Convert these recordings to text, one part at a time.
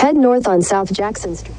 Head north on South Jackson Street.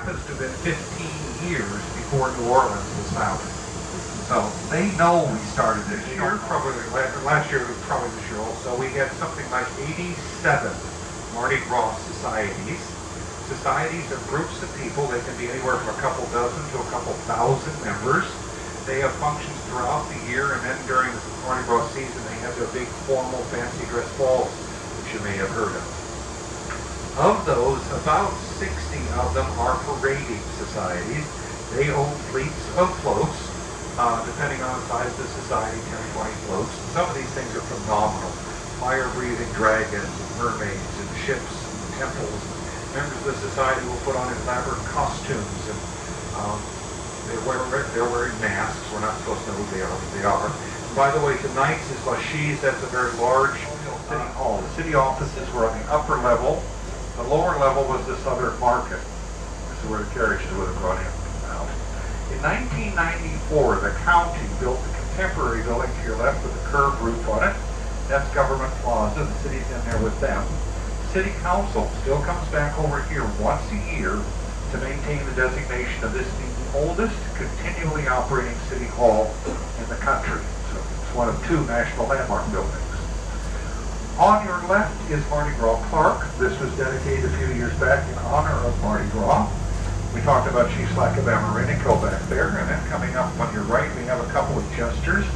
Happens to have been 15 years before New Orleans was founded. So they know we started this year, probably last year, probably this year also. We had something like 87 Mardi Gras societies. Societies are groups of people. They can be anywhere from a couple dozen to a couple thousand members. They have functions throughout the year, and then during the Mardi Gras season, they have their big formal fancy dress balls, which you may have heard of. Of those, about 60 of them are parading societies. They own fleets of floats, depending on the size of the society, 10 or 20 floats. Some of these things are phenomenal. Fire-breathing dragons, and mermaids, and ships, and temples. Members of the society will put on elaborate costumes, and they're wearing masks. We're not supposed to know who they are, but they are. And by the way, tonight's is Lachise. That's a very large city hall. The city offices were on the upper level. The lower level was the Southern Market. This is where the carriages would have run in and out. In 1994, the county built a contemporary building to your left with a curved roof on it. That's Government Plaza. The city's in there with them. City Council still comes back over here once a year to maintain the designation of this being the oldest continually operating city hall in the country. So it's one of two national landmark buildings. On your left is Mardi Gras Park. This was dedicated a few years back in honor of Mardi Gras. We talked about Chief Slack of Amarinico back there, and then coming up on your right we have a couple of jesters.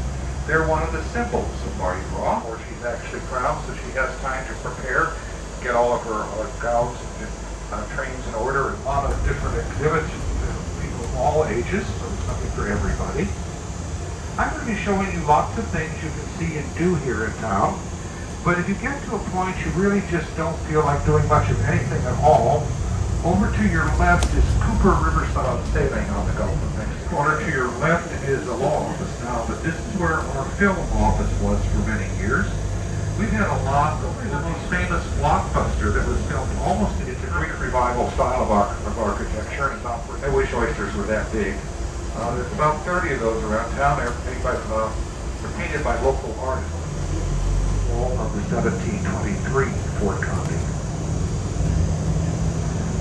They're one of the symbols of Mardi Gras, where she's actually crowned, so she has time to prepare, get all of her gowns and trains in order, and a lot of different exhibits for people of all ages, so there's something for everybody. I'm going to be showing you lots of things you can see and do here in town. But if you get to a point you really just don't feel like doing much of anything at all, over to your left is Cooper Riverside Sailing on the Gulf of Mexico. Over to your left is a law office now, but this is where our film office was for many years. We've had a lot of the most famous blockbuster that was filmed almost in a Greek revival style of architecture. I wish oysters were that big. There's about 30 of those around town. They're painted by local artists. Wall number 1723, Fort Conde.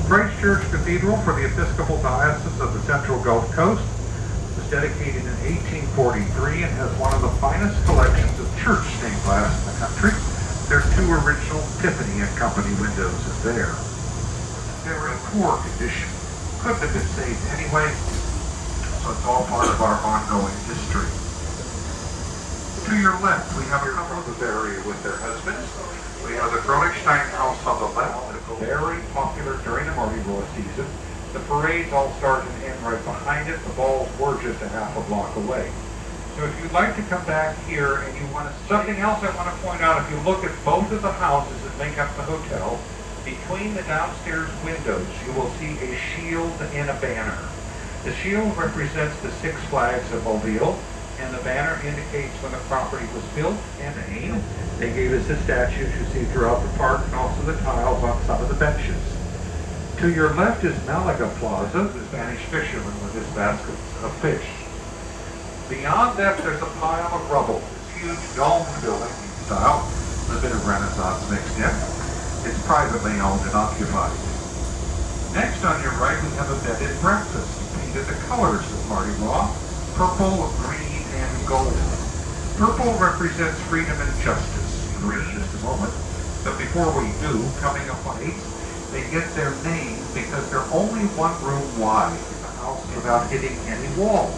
Christchurch Cathedral for the Episcopal Diocese of the Central Gulf Coast was dedicated in 1843 and has one of the finest collections of church stained glass in the country. Their two original Tiffany and Company windows is there. They were in poor condition. Couldn't have been saved anyway, so it's all part of our ongoing history. To your left, we have a couple of the area with their husbands. We have the Kronigstein House on the left, very popular during the Mardi Gras season. The parades all start and end right behind it. The balls were just a half a block away. So if you'd like to come back here and you want to... Something else I want to point out, if you look at both of the houses that make up the hotel, between the downstairs windows, you will see a shield and a banner. The shield represents the Six Flags of Mobile, and the banner indicates when the property was built and named. They gave us the statues you see throughout the park and also the tiles on some of the benches. To your left is Malaga Plaza, the Spanish fisherman with his baskets of fish. Beyond that, there's a pile of rubble. This huge domed building style, with a bit of Renaissance mixed in. It's privately owned and occupied. Next on your right, we have a bed and breakfast, painted the colors of Mardi Gras, purple, green, and gold. Purple represents freedom and justice. You'll read in just a moment. But before we do, coming up on 8, they get their name because they're only one room wide in the house without hitting any walls.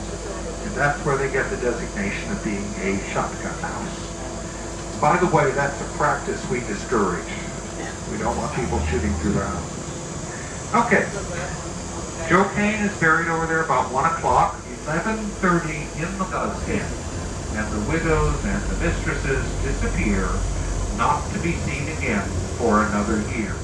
And that's where they get the designation of being a shotgun house. By the way, that's a practice we discourage. We don't want people shooting through their houses. Okay. Joe Kane is buried over there about 1 o'clock. 11:30 in the dusk, and the widows and the mistresses disappear, not to be seen again for another year.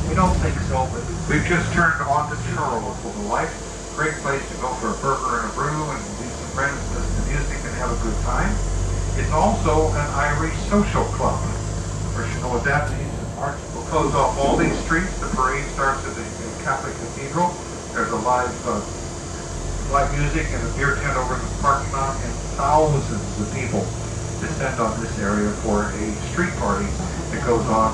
We don't think so, but we've just turned on to Charles for the life. Great place to go for a burger and a brew and meet some friends, listen to music, and have a good time. It's also an Irish social club. Of course, you know what that means. We'll close off all these streets. The parade starts at the Catholic Cathedral. There's a live music and a beer tent over in the parking lot, and thousands of people descend on this area for a street party that goes on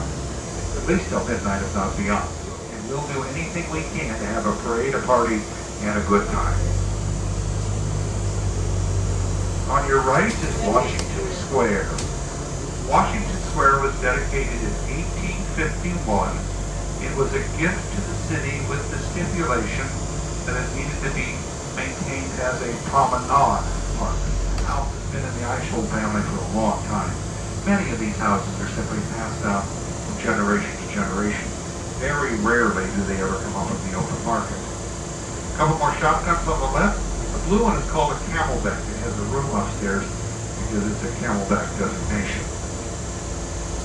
at least till midnight, if not beyond. And we'll do anything we can to have a parade, a party, and a good time. On your right is Washington Square. Washington Square was dedicated in 1851. It was a gift to the city with the stipulation that it needed to be maintained as a promenade park. The house has been in the Eichel family for a long time. Many of these houses are simply passed down from generation to generation. Very rarely do they ever come up in the open market. A couple more shotguns on the left. The blue one is called a Camelback. It has a room upstairs because it's a Camelback designation.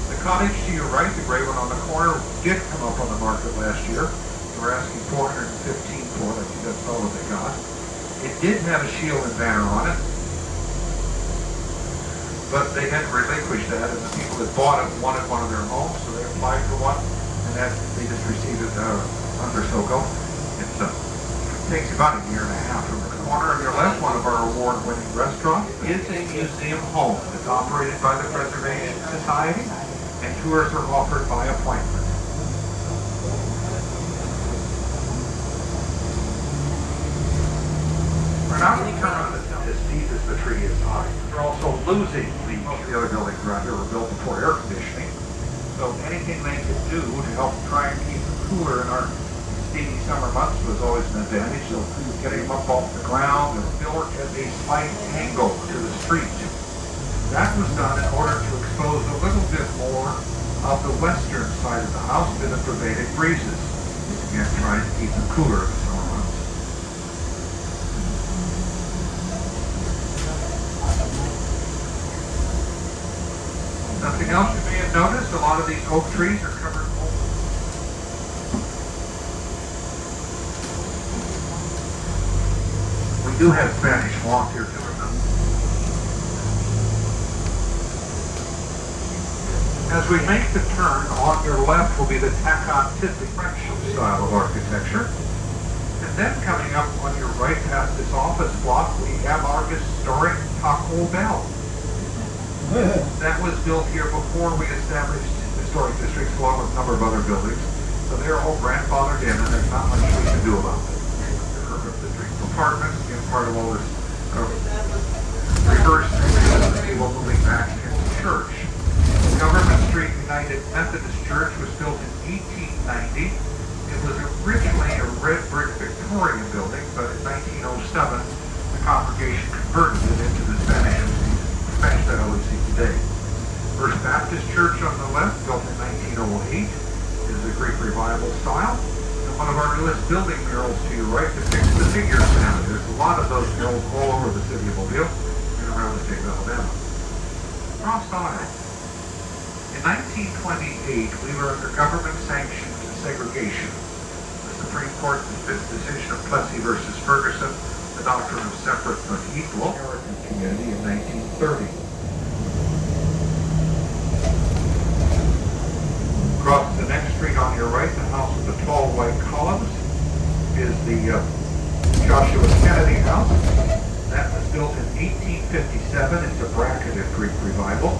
The cottage to your right, the gray one on the corner, did come up on the market last year. They were asking $415 for it. I think that's all that they got. It did have a shield and banner on it, but they had relinquished that, and the people that bought it wanted one of their homes, so they applied for one, and that they just received it under SoCo. It takes about a year and a half. From the corner on your left, one of our award-winning restaurants is a museum home. It's operated by the Preservation Society, and tours are offered by appointment. We're not determined as deep as the tree is high. We're also losing most of the other buildings around here were built before air conditioning. So anything they could do to help try and keep it cooler in our steamy summer months was always an advantage. So getting them up off the ground and built at a slight angle to the street. That was done in order to expose a little bit more of the western side of the house to the pervaded breezes. Again, trying to keep them cooler in the summer months. Something else you may have noticed, a lot of these oak trees are covered in mold. We do have Spanish moss here too, remember? As we make the turn, on your left will be the Tacontific French style of architecture. And then coming up on your right past this office block, we have our historic Taco Bell. That was built here before we established historic districts along with a number of other buildings. So they're all grandfathered in and there's not much we can do about it. The street apartments, again, part of all this reverse people moving back into church. Government Street United Methodist Church was built in 1890. It was originally a red brick Victorian building, but in 1907 the congregation converted it into the Spanish style we see today. First Baptist Church on the left, built in 1908, is the Greek Revival style. And one of our newest building murals to your right depicts the figure family. There's a lot of those murals all over the city of Mobile and around the state of Alabama. Cross aisle. In 1928, we were under government-sanctioned segregation. The Supreme Court decision of Plessy versus Ferguson, the doctrine of separate but equal, American community in 1930. Across the next street on your right, the house with the tall white columns, is the Joshua Kennedy House. That was built in 1857. It's a bracketed Greek Revival.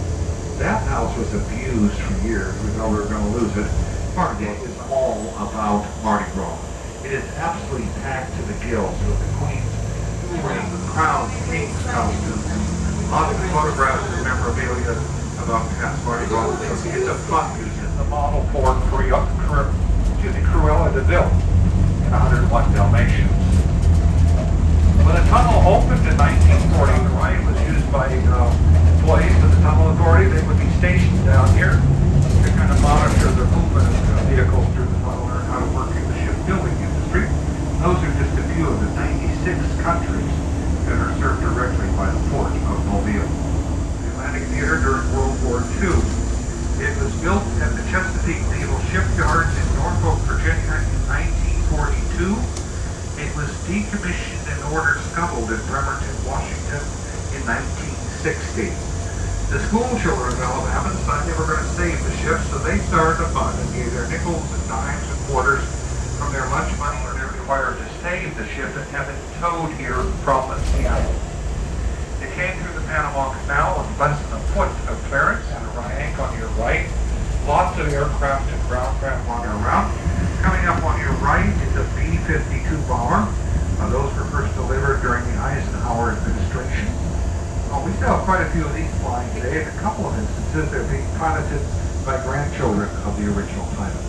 That house was abused for years. We know we were going to lose it. Mardi Gras is all about Mardi Gras. It is absolutely packed to the gills with the Queen's wearing crown, king's costumes, lots of photographs and memorabilia about past Mardi Gras. It's a fun museum. The model for Cruella de Vil in 101 Dalmatians. When the tunnel opened in 1940, the ride was used by employees of the tunnel authority. They would be stationed down here to kind of monitor the movement of vehicles through the tunnel and how to work in the shipbuilding industry. Those are just a few of the 96 countries that are served directly by the port of Mobile. The Atlantic Theater during World War II. It was built at the Chesapeake Naval Shipyards in Norfolk, Virginia in 1942. It was decommissioned and ordered scuttled in Bremerton, Washington in 1960. The school children of Alabama decided they were going to save the ship, so they started a fund and gave their nickels and dimes and quarters from their lunch money when they're required to save the ship and have it towed here from Seattle. It came through the Panama Canal with less than a foot of clearance and a rank on your right. Lots of aircraft and ground craft wandering around. Coming up on your right is a B-52 bomber. Those were first delivered during the Eisenhower administration. We still have quite a few of these flying today. In a couple of instances, they're being piloted by grandchildren of the original pilots.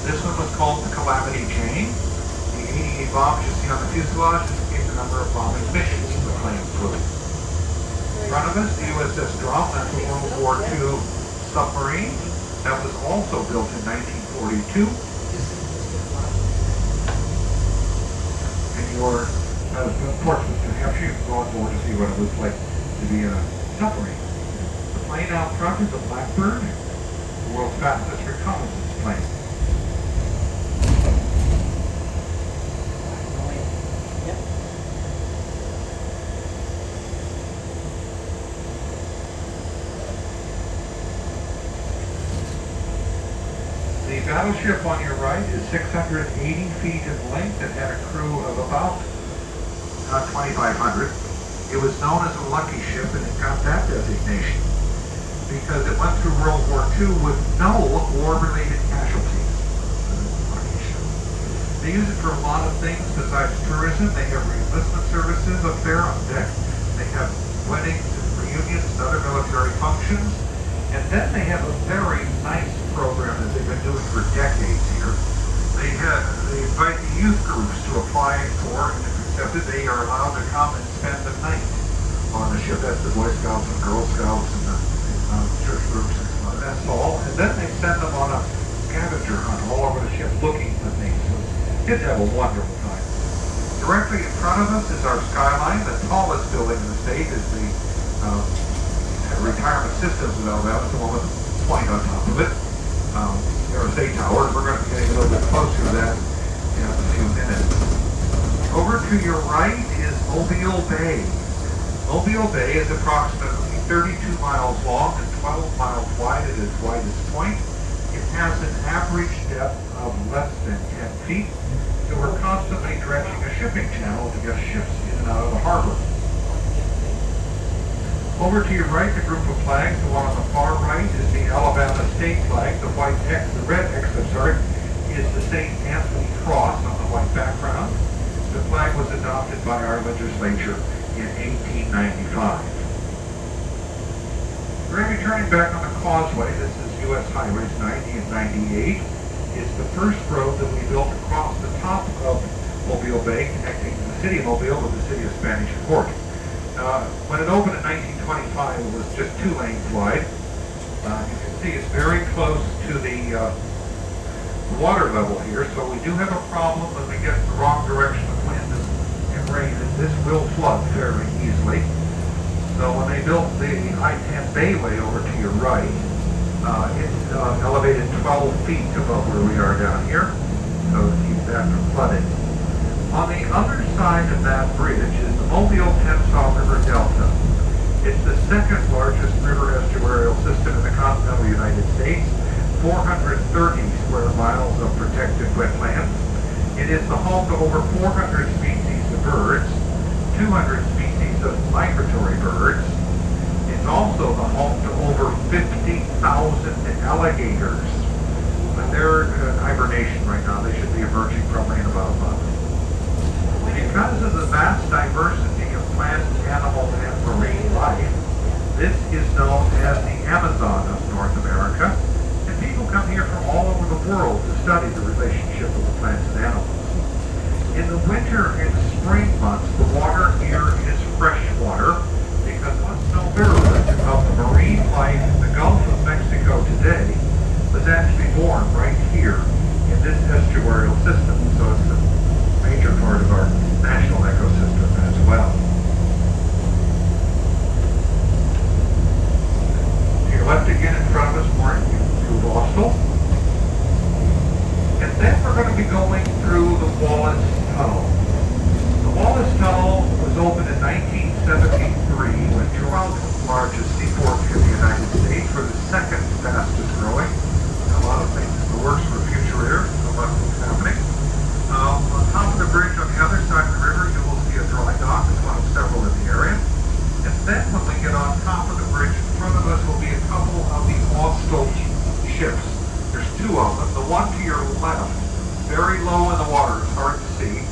This one was called the Calamity Jane. The 88 bombs you see on the fuselage indicate the number of bombing missions the plane flew. In front of us, the USS Drum, that's a World War II submarine. That was also built in 1942. And your Portsmouth, New Hampshire, you can go on board to see what it looks like to be a submarine. The plane out front is a Blackbird, the world's fastest reconnaissance plane. The battleship on your right is 680 feet in length and had a crew of about 2,500. It was known as a lucky ship, and it got that designation because it went through World War II with no war-related casualties. They use it for a lot of things besides tourism. They have reenlistment services up there on deck. They have weddings and reunions and other military functions. And then they have a very nice program that they've been doing for decades here. They invite the youth groups to apply for, and if accepted, they are allowed to come and spend the night on the ship. That's the Boy Scouts and Girl Scouts and the church groups and stuff. That's all. And then they send them on a scavenger hunt all over the ship looking for things. So kids have a wonderful time. Directly in front of us is our skyline. The tallest building in the state is the the retirement systems in Alabama, the one with the point on top of it. RSA Tower. We're going to be getting a little bit closer to that in a few minutes. Over to your right is Mobile Bay. Mobile Bay is approximately 32 miles long and 12 miles wide at its widest point. It has an average depth of less than 10 feet, so we're constantly dredging a shipping channel to get ships in and out of the harbor. Over to your right, the group of flags. The one on the far right is the Alabama state flag. The red X, is the St. Anthony Cross on the white background. The flag was adopted by our legislature in 1895. We're going to be turning back on the causeway. This is U.S. Highways 90 and 98. It's the first road that we built across the top of Mobile Bay, connecting the city of Mobile with the city of Spanish Fort. When it opened in 1925, it was just 2 lanes wide. You can see it's very close to the water level here, so we do have a problem when we get the wrong direction of wind and rain. This will flood fairly easily. So when they built the I-10 Bayway over to your right, it's elevated 12 feet above where we are down here, so to keep that from flooding. On the other side of that bridge is the Mobile-Tensaw River Delta. It's the second largest river estuarial system in the continental United States, 430 square miles of protected wetlands. It is the home to over 400 species of birds, 200 species of migratory birds. It's also the home to over 50,000 alligators. But they're in hibernation right now. They should be emerging probably in about a month. Because of the vast diversity of plant, animal, and marine life, this is known as the Amazon of North America, and people come here from all over the world to study the relationship of the plants and animals. In the winter and spring months, the water here is fresh water, because what's no virulent of the marine life in the Gulf of Mexico today was actually born right here in this estuarial system, so it's a major part of our national ecosystem as well. To your left again in front of us, we're to Boston. And then we're going to be going through the Wallace Tunnel. The Wallace Tunnel was opened in 1973 when Toronto, the largest seaport in the United States, were the second fastest growing. A lot of things in the works for the future here, a lot of things happening. On top of the bridge on the other side of the river, you will see a dry dock. It's one of several in the area. And then when we get on top of the bridge, in front of us will be a couple of the Austell ships. There's 2 of them. The one to your left, very low in the water, it's hard to see,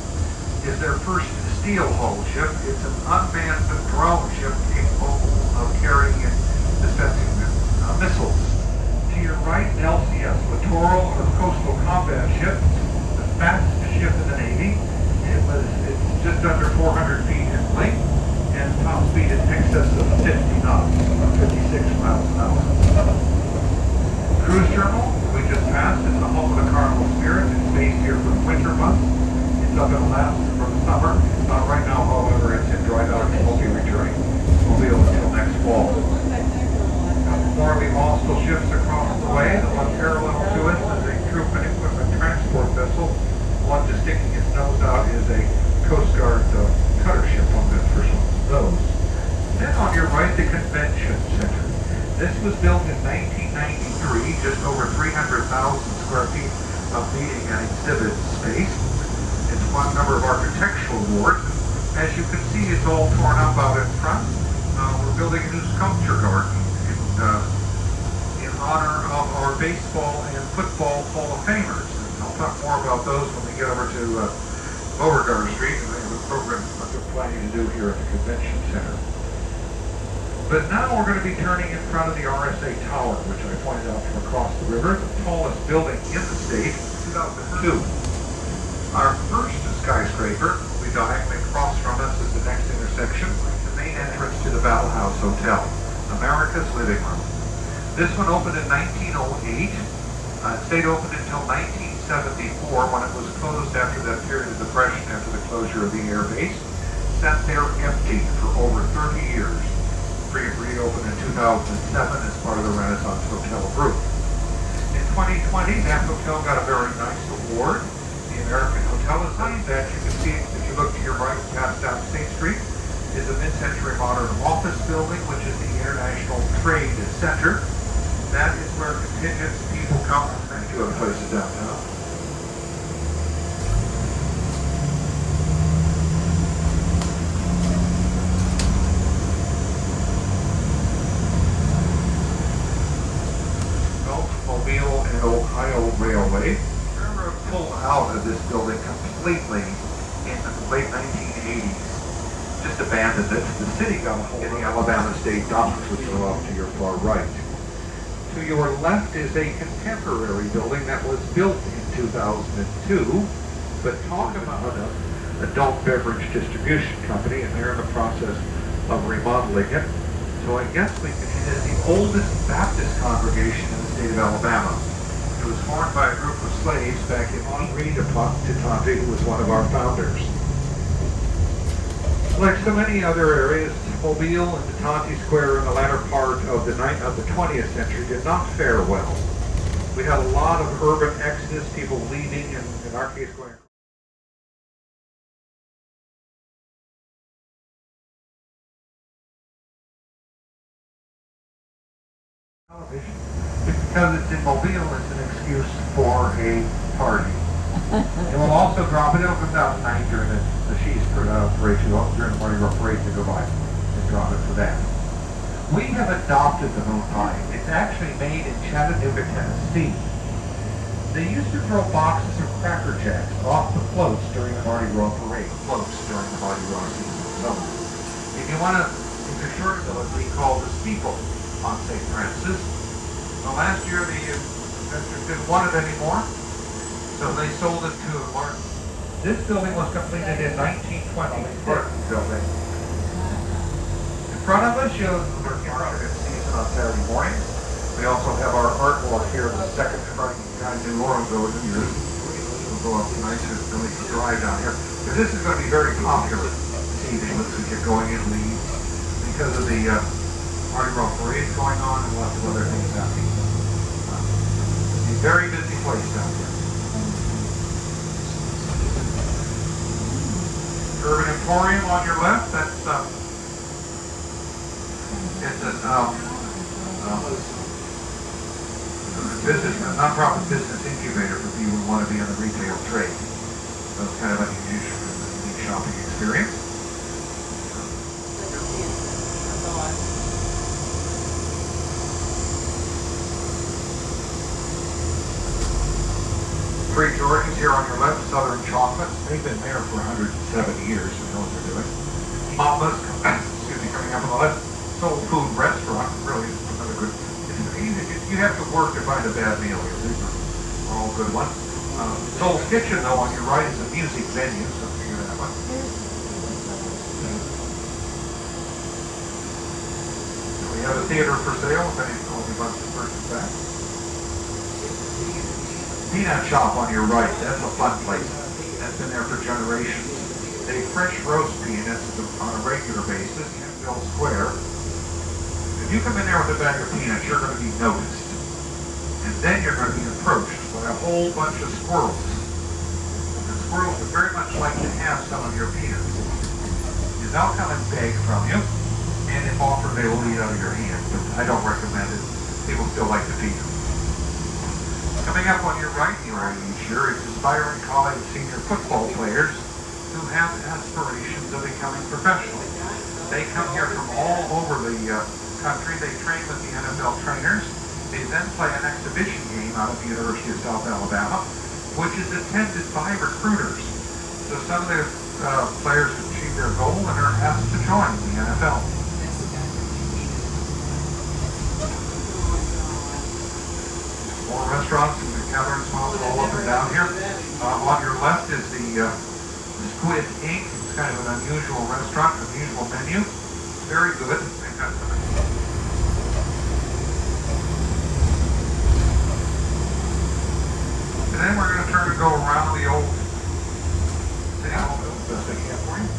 is their first steel-hull ship. It's an unmanned drone ship capable of carrying and dispensing missiles. To your right, an LCS, Littoral or Coastal Combat Ship, the fastest ship in the Navy. It's just under 400 feet in length and top speed in excess of 50 knots, or 56 miles an hour. Cruise terminal we just passed is the home of the Carnival Spirit. It's based here for the winter months. It's up in Alaska for the summer. Right now, however, it's in dry dock and won't be returning. We'll be until next fall. More of the Austell ships across the way. The one parallel to it is a troop and equipment transport vessel. One just sticking its nose out is a Coast Guard cutter ship on the first one of those. Then on your right, the Convention Center. This was built in 1993, just over 300,000 square feet of meeting and exhibit space. It's won a number of architectural awards. As you can see, it's all torn up out in front. We're building a new sculpture garden in honor of our baseball and football Hall of Famers. I'll talk more about those when we get over to Beauregard Street and we have a program that we're planning to do here at the Convention Center. But now we're going to be turning in front of the RSA Tower, which I pointed out from across the river, the tallest building in the state, 2002. Our first skyscraper will be diagonally across from us at the next intersection, the main entrance to the Battle House Hotel, America's Living Room. This one opened in 1908. It stayed open until 1974 when it was closed after that period of depression after the closure of the air base. Sat there empty for over 30 years. Reopened in 2000. 2007 as part of the Renaissance Hotel Group. In 2020, that hotel got a very nice award. The American Hotel Design that you can see if you look to your right past down State Street is a mid-century modern office building, which is the International Trade Center. That is where contingents, people come from two other places downtown. Mobile and Ohio Railway. Railroad pulled out of this building completely in the late 1980s. Just abandoned it. The city got a hold of the Alabama State Docks, which are off to your far right. To your left is a contemporary building that was built in 2002, but talk about an adult beverage distribution company, and they're in the process of remodeling it. So I guess we can, it is the oldest Baptist congregation in the state of Alabama. It was formed by a group of slaves back in Henri de Tante, who was one of our founders. Like so many other areas, Mobile and Tante Square in the latter part of the 20th century did not fare well. We had a lot of urban exodus, people leaving, and in our case going. Television, because it's in Mobile, it's an excuse for a party. It will also drop it. It'll come down tonight during the She's parade, during the Mardi Gras parade to go by and drop it for that. We have adopted the moon pie. It's actually made in Chattanooga, Tennessee. They used to throw boxes of Cracker Jacks off the floats during the Mardi Gras parade. Floats during the Mardi Gras season. So, if you want to, if you're sure, it'll be called the Steeple on St. Francis. Well, last year the investors didn't want it anymore, so they sold it to Martin. This building was completed in 1920, Martin building. In front of us, you'll look in front of it season on Saturday mornings. We also have our art walk here, the second Friday night in New Orleans over the years. We'll go up tonight to really drive down here. Because this is going to be very popular this evening once we get going and leave because of the Mardi Gras parade going on and lots of other things happening. It's a very busy place down here. Urban Emporium on your left, that's it's a non-profit business incubator for people who want to be in the retail trade. So it's kind of an unique shopping experience. Three Georges here on your left, Southern Chocolate. They've been there for 107 years. Who knows what they're doing. Mama's, excuse me, coming up on the left. Soul Food Restaurant, really another good. You have to work to find a bad meal here. These are all good ones. Soul's Kitchen, though, on your right is a music venue, so figure that one. We have a theater for sale, if anyone wants to purchase that. Peanut Shop on your right, that's a fun place. That's been there for generations. They fresh roast peanuts on a regular basis in Bill Square. If you come in there with a bag of peanuts, you're going to be noticed. And then you're going to be approached by a whole bunch of squirrels. The squirrels would very much like to have some of your peanuts. And they'll come and beg from you, and if offered, they will eat out of your hand. But I don't recommend it. People still like to feed them. Coming up on your right here each year is aspiring college senior football players who have aspirations of becoming professional. They come here from all over the country. They train with the NFL trainers. They then play an exhibition game out of the University of South Alabama, which is attended by recruiters. So some of the players achieve their goal and are asked to join the NFL. More restaurants and gathering spots all up and down here. On your left is the Squid Inc. It's kind of an unusual restaurant, unusual menu. Very good. And then we're going to turn and go around the old City Hall building, best I can for you.